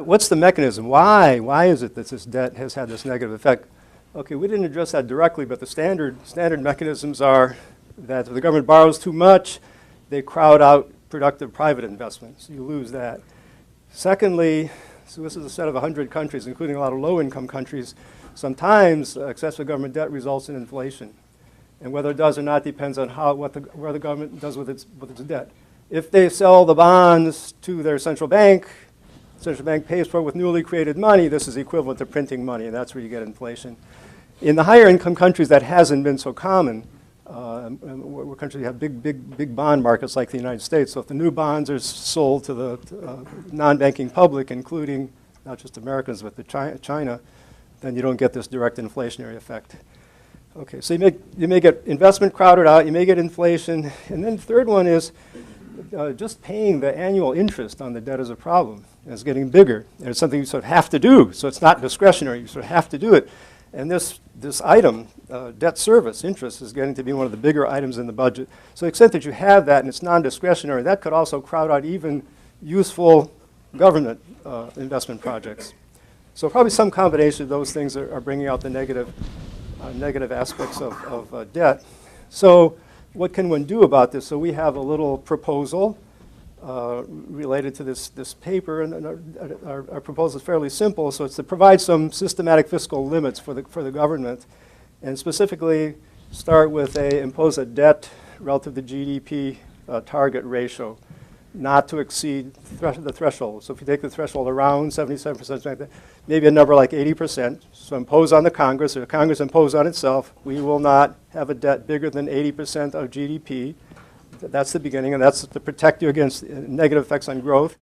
What's the mechanism? Why? Why is it that this debt has had this negative effect? Okay, we didn't address that directly, but the standard mechanisms are that if the government borrows too much, they crowd out productive private investments. You lose that. Secondly, so this is a set of 100 countries, including a lot of low-income countries. Sometimes excessive government debt results in inflation. And whether it does or not depends on where the government does with its debt. If they sell the bonds to their central bank pays for it with newly created money, this is equivalent to printing money, and that's where you get inflation. In the higher income countries, that hasn't been so common. Where countries have big bond markets like the United States. So if the new bonds are sold to the non-banking public, including not just Americans, but China, then you don't get this direct inflationary effect. Okay, so you may get investment crowded out, you may get inflation, and then the third one is just paying the annual interest on the debt is a problem. It's getting bigger, and it's something you sort of have to do, so it's not discretionary, you sort of have to do it. And this item, debt service, interest, is getting to be one of the bigger items in the budget. So to the extent that you have that and it's non-discretionary, that could also crowd out even useful government investment projects. So probably some combination of those things are bringing out the negative aspects of debt. So what can one do about this? So we have a little proposal related to this paper, and our proposal is fairly simple. So it's to provide some systematic fiscal limits for the government, and specifically impose a debt relative to GDP target ratio, not to exceed the threshold. So if you take the threshold around 77%, maybe a number like 80%. So impose on the Congress, or Congress impose on itself, we will not have a debt bigger than 80% of GDP. That's the beginning, and that's to protect you against negative effects on growth.